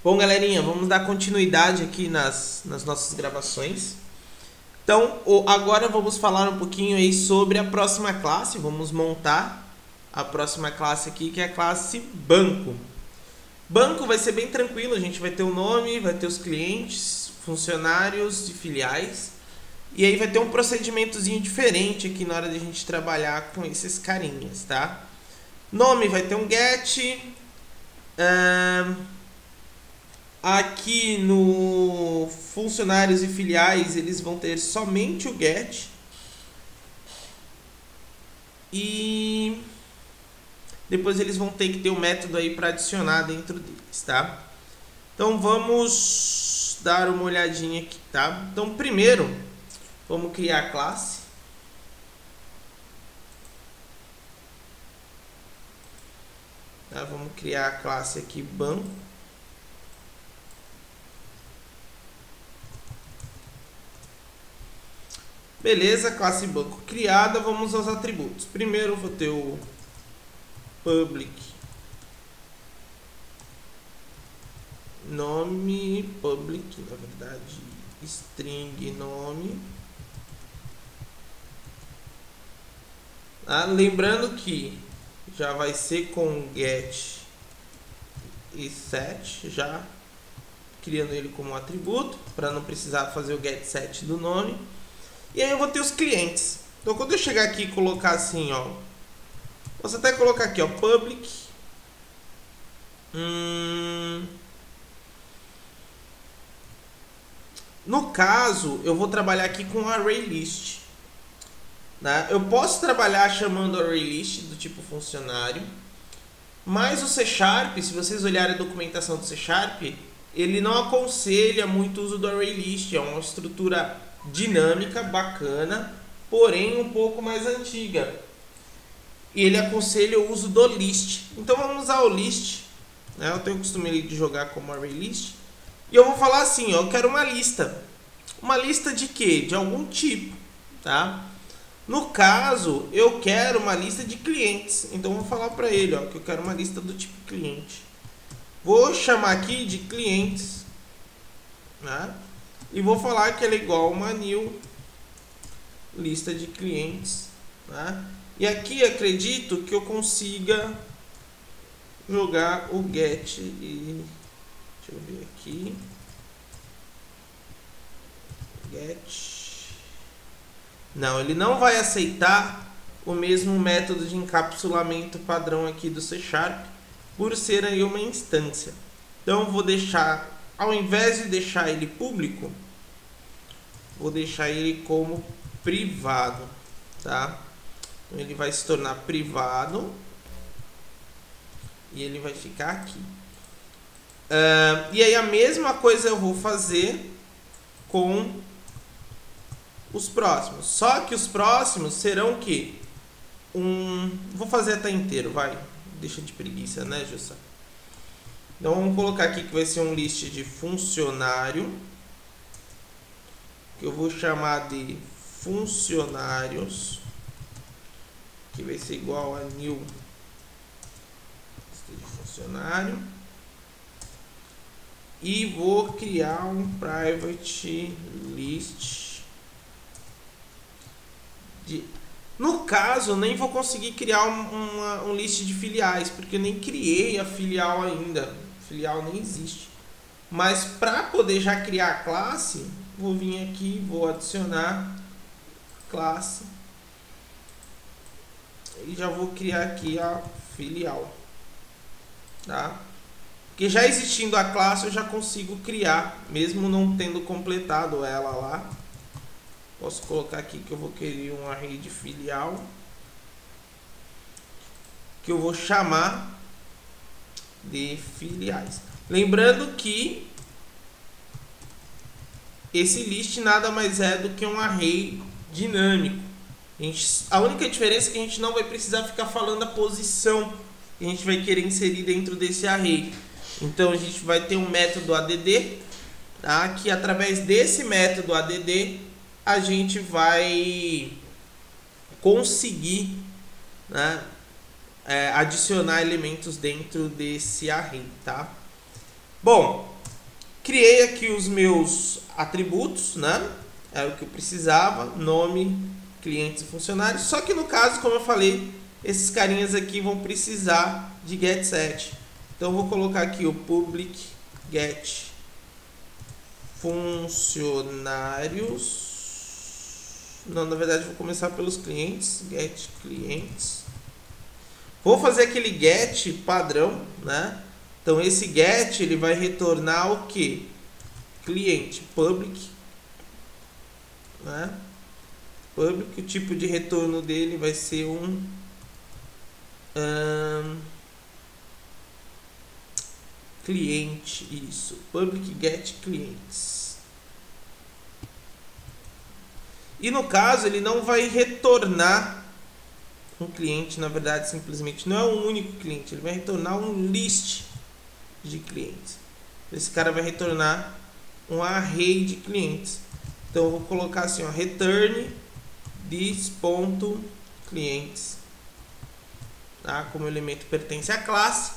Bom, galerinha, vamos dar continuidade aqui nas nossas gravações. Então, agora vamos falar um pouquinho aí sobre a próxima classe. Vamos montar a próxima classe aqui, que é a classe banco. Banco vai ser bem tranquilo, a gente vai ter o nome, vai ter os clientes, funcionários e filiais. E aí vai ter um procedimentozinho diferente aqui na hora de a gente trabalhar com esses carinhas, tá? Nome vai ter um get. Aqui no funcionários e filiais eles vão ter somente o get. E depois eles vão ter que ter um método aí para adicionar dentro deles, tá? Então vamos dar uma olhadinha aqui, tá? Então primeiro vamos criar a classe. Tá? Vamos criar a classe aqui banco. Beleza, classe banco criada, vamos aos atributos. Primeiro eu vou ter o public nome, public, na verdade, string nome. Lembrando que já vai ser com get e set, já criando ele como atributo, para não precisar fazer o get set do nome. E aí eu vou ter os clientes. Então quando eu chegar aqui e colocar assim, ó, posso até colocar aqui, ó, public no caso eu vou trabalhar aqui com array list, né? Eu posso trabalhar chamando array list do tipo funcionário, mas o C#, se vocês olharem a documentação do C#, ele não aconselha muito o uso do array list. É uma estrutura dinâmica, bacana, porém um pouco mais antiga. E ele aconselha o uso do list. Então vamos usar o list, né? Eu tenho o costume de jogar como array list. E eu vou falar assim, ó, eu quero uma lista. Uma lista de quê? De algum tipo, tá? No caso, eu quero uma lista de clientes. Então eu vou falar para ele, ó, que eu quero uma lista do tipo cliente. Vou chamar aqui de clientes, né? E vou falar que ela é igual a uma new lista de clientes, né? E aqui acredito que eu consiga jogar o get e deixa eu ver aqui, get. Não, ele não vai aceitar o mesmo método de encapsulamento padrão aqui do C#, por ser aí uma instância. Então eu vou deixar, ao invés de deixar ele público, vou deixar ele como privado, tá? Então ele vai se tornar privado e ele vai ficar aqui. E aí a mesma coisa eu vou fazer com os próximos. Só que os próximos serão o quê? Vou fazer até inteiro, vai. Deixa de preguiça, né, Jussa? Então vamos colocar aqui que vai ser um list de funcionário, que eu vou chamar de funcionários, que vai ser igual a new lista de funcionário, e vou criar um private list de... No caso, eu nem vou conseguir criar um list de filiais, porque eu nem criei a filial ainda. A filial nem existe. Mas para poder já criar a classe, vou vir aqui, vou adicionar classe e já vou criar aqui a filial, tá? Porque já existindo a classe eu já consigo criar, mesmo não tendo completado ela lá. Posso colocar aqui que eu vou querer um array de filial, que eu vou chamar de filiais. Lembrando que esse list nada mais é do que um array dinâmico. A única diferença é que a gente não vai precisar ficar falando a posição que a gente vai querer inserir dentro desse array. Então a gente vai ter um método add, tá? Que através desse método add a gente vai conseguir, né, adicionar elementos dentro desse array, tá? Bom, criei aqui os meus atributos, né? Era o que eu precisava, nome, clientes e funcionários. Só que no caso, como eu falei, esses carinhas aqui vão precisar de getSet. Então eu vou colocar aqui o public get funcionários. Não, na verdade vou começar pelos clientes, get clientes. Vou fazer aquele get padrão, né? Então esse get ele vai retornar o que? Cliente public, né? Public, o tipo de retorno dele vai ser um cliente, isso, public get clientes. E no caso ele não vai retornar um cliente, na verdade simplesmente não é um único cliente, ele vai retornar um list de clientes. Esse cara vai retornar um array de clientes. Então eu vou colocar assim, ó, return this.clientes, tá? Como elemento pertence à classe.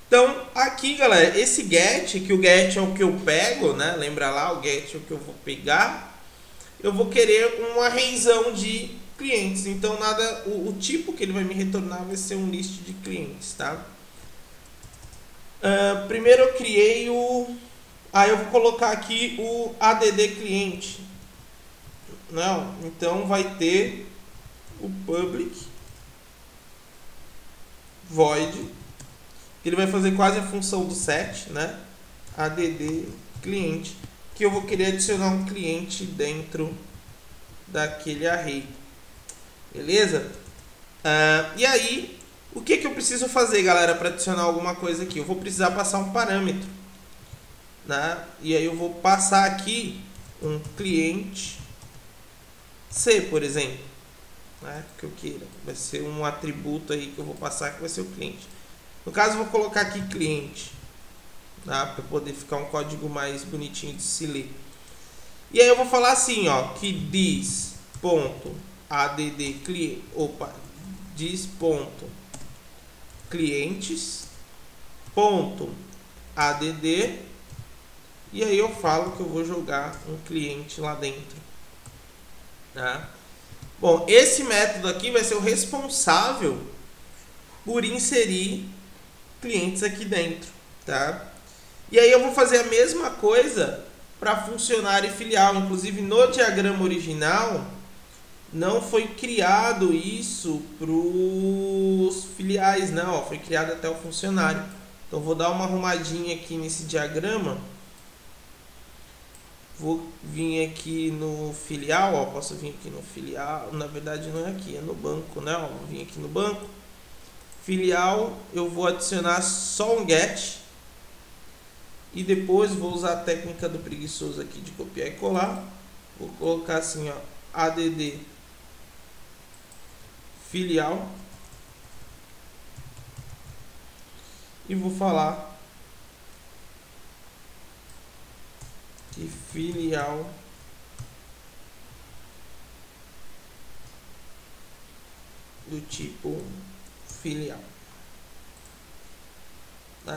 Então aqui, galera, esse get, que o get é o que eu pego, né? Lembra lá, o get é o que eu vou pegar. Eu vou querer um arrayzão de clientes. Então nada, o tipo que ele vai me retornar vai ser um list de clientes, tá? Primeiro eu criei o... Aí eu vou colocar aqui o add cliente. Não, então vai ter o public void. Ele vai fazer quase a função do set, né? Add cliente. Que eu vou querer adicionar um cliente dentro daquele array. Beleza? E aí, o que eu preciso fazer, galera, para adicionar alguma coisa aqui? Eu vou precisar passar um parâmetro, né? E aí eu vou passar aqui um cliente C, por exemplo, né? Que eu queira. Vai ser um atributo aí que eu vou passar que vai ser o cliente. No caso, eu vou colocar aqui cliente, tá? Para poder ficar um código mais bonitinho de se ler. E aí eu vou falar assim, ó, que dis.clientes.add e aí eu falo que eu vou jogar um cliente lá dentro, tá? Bom, esse método aqui vai ser o responsável por inserir clientes aqui dentro, tá? E aí eu vou fazer a mesma coisa para funcionário e filial. Inclusive no diagrama original não foi criado isso para os filiais, não, foi criado até o funcionário. Então vou dar uma arrumadinha aqui nesse diagrama. Vou vir aqui no filial, ó, posso vir aqui no filial, na verdade não é aqui, é no banco, né? Ó, vou vir aqui no banco. Filial, eu vou adicionar só um get. E depois vou usar a técnica do preguiçoso aqui de copiar e colar. Vou colocar assim, ó, add filial. E vou falar que filial do tipo filial.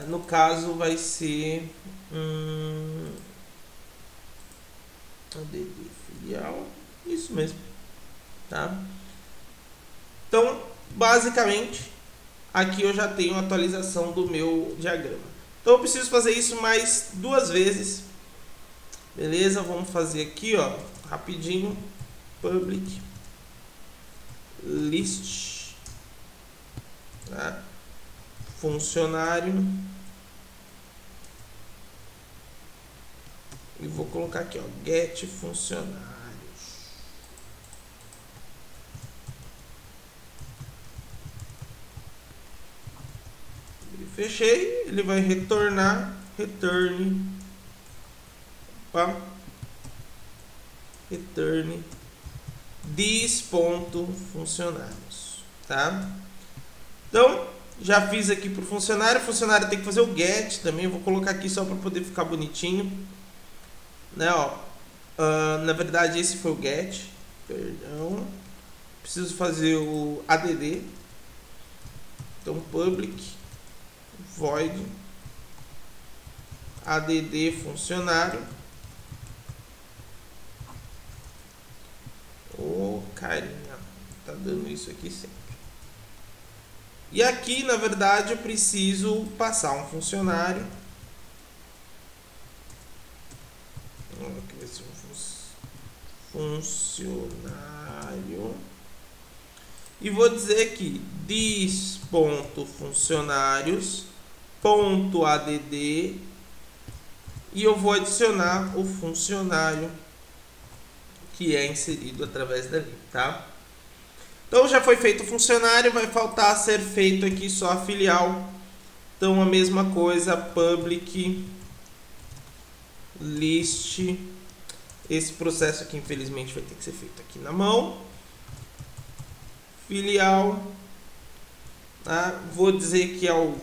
No caso vai ser add filial, isso mesmo, tá? Então, basicamente, aqui eu já tenho a atualização do meu diagrama. Então eu preciso fazer isso mais 2 vezes. Beleza? Vamos fazer aqui, ó, rapidinho. Public list, tá? Funcionário. E vou colocar aqui, ó, get funcionários. Fechei, ele vai retornar, return this.funcionários, tá? Então, já fiz aqui para o funcionário. O funcionário tem que fazer o get também. Eu vou colocar aqui só para poder ficar bonitinho, né? Ó, na verdade esse foi o get, perdão. Preciso fazer o add. Então public void add funcionário. Ô, carinha, tá dando isso aqui sempre. E aqui, na verdade, eu preciso passar um funcionário. Aqui vai ser um funcionário. E vou dizer que this.funcionários.add e eu vou adicionar o funcionário que é inserido através dali, tá? Então já foi feito o funcionário, vai faltar ser feito aqui só a filial. Então a mesma coisa, public list. Esse processo aqui infelizmente vai ter que ser feito aqui na mão. Filial, tá? Vou dizer que é o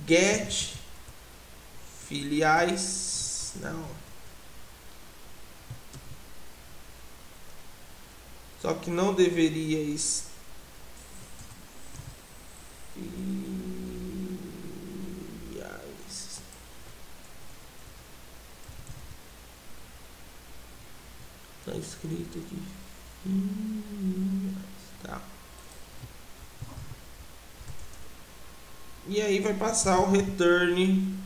get filiais, não. Só que não deveria filiais. Tá escrito aqui. Tá. E aí vai passar o return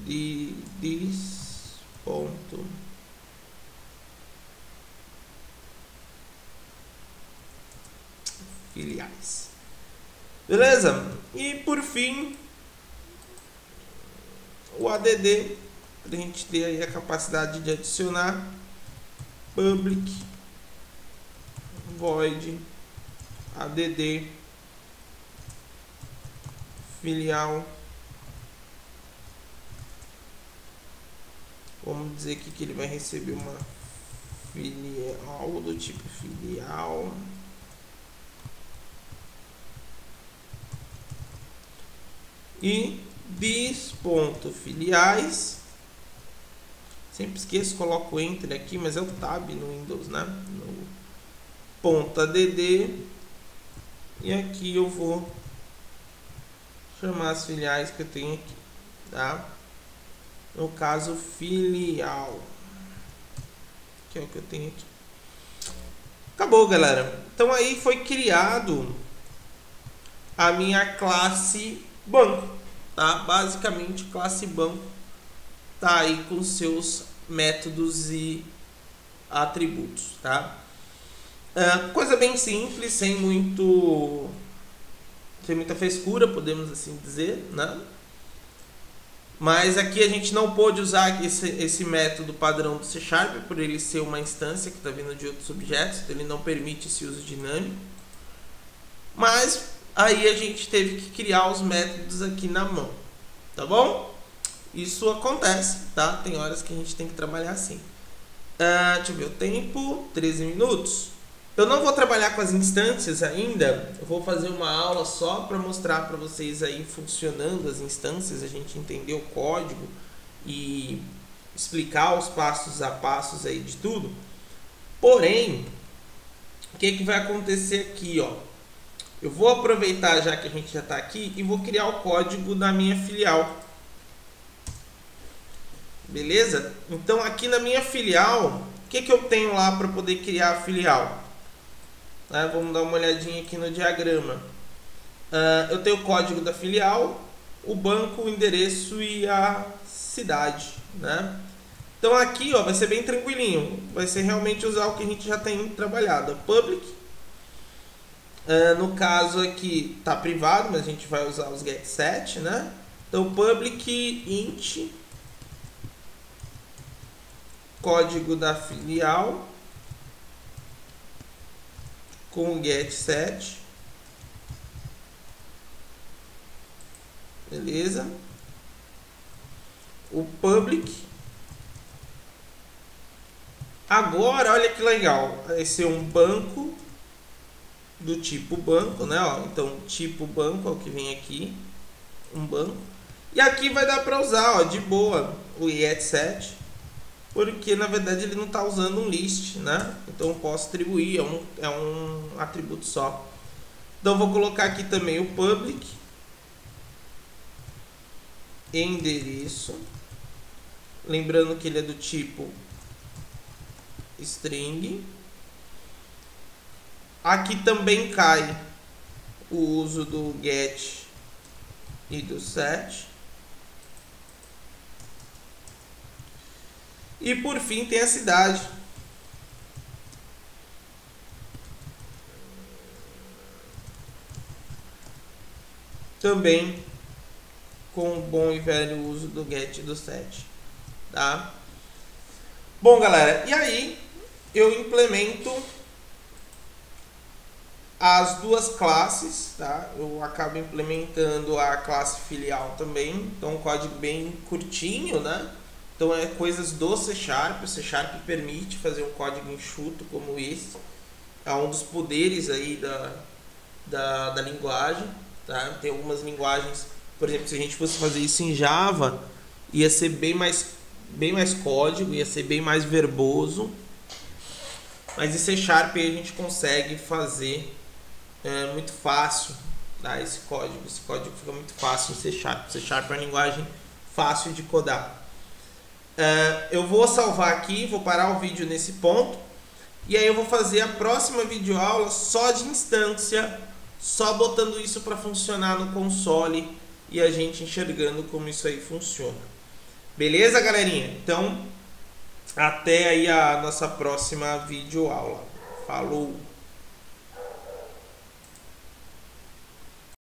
de this ponto filiais. Beleza? E por fim o add, para a gente ter aí a capacidade de adicionar public void add filial. Vamos dizer aqui que ele vai receber uma filial do tipo filial. E this.filiais. Sempre esqueço, coloco enter aqui, mas é o tab no Windows, né? No ponto .add. E aqui eu vou chamar as filiais que eu tenho aqui, tá? No caso, filial, que é o que eu tenho aqui. Acabou, galera. Então aí foi criado a minha classe banco, tá? Basicamente, classe banco tá aí com seus métodos e atributos, tá? Coisa bem simples, sem muita frescura, podemos assim dizer, né? Mas aqui a gente não pôde usar esse método padrão do C#, por ele ser uma instância que está vindo de outros objetos, então ele não permite esse uso dinâmico. Mas aí a gente teve que criar os métodos aqui na mão, tá bom? Isso acontece, tá? Tem horas que a gente tem que trabalhar assim. Deixa eu ver o tempo, 13 minutos. Eu não vou trabalhar com as instâncias ainda, eu vou fazer uma aula só para mostrar para vocês aí funcionando as instâncias, a gente entender o código e explicar os passos a passos aí de tudo. Porém, o que vai acontecer aqui, ó? Eu vou aproveitar já que a gente já está aqui e vou criar o código da minha filial. Beleza? Então aqui na minha filial, o que eu tenho lá para poder criar a filial? Vamos dar uma olhadinha aqui no diagrama. Eu tenho o código da filial, o banco, o endereço e a cidade, né? Então aqui, ó, vai ser bem tranquilinho. Vai ser realmente usar o que a gente já tem trabalhado. Public. No caso aqui tá privado, mas a gente vai usar os getSet, né? Então public int código da filial com o getSet. Beleza? O public. Agora, olha que legal. Vai ser um banco do tipo banco, né? Ó, então, tipo banco é o que vem aqui. Um banco. E aqui vai dar para usar, ó, de boa, o getSet. Porque, na verdade, ele não está usando um list, né? Então, eu posso atribuir, é um atributo só. Então vou colocar aqui também o public, endereço, lembrando que ele é do tipo string. Aqui também cai o uso do get e do set. E por fim tem a cidade. Também com o bom e velho uso do get e do set, tá? Bom, galera, e aí eu implemento as duas classes, tá? Eu acabo implementando a classe filial também, então um código bem curtinho, né? Então é coisas do C#, o C# permite fazer um código enxuto como esse, é um dos poderes aí da linguagem, tá? Tem algumas linguagens, por exemplo, se a gente fosse fazer isso em Java, ia ser bem mais código, ia ser bem mais verboso, mas em C# a gente consegue fazer muito fácil, tá? Esse código fica muito fácil em C#. C# é uma linguagem fácil de codar. Eu vou salvar aqui, vou parar o vídeo nesse ponto, e aí eu vou fazer a próxima videoaula só de instância, só botando isso para funcionar no console e a gente enxergando como isso aí funciona. Beleza, galerinha? Então, até aí a nossa próxima videoaula. Falou!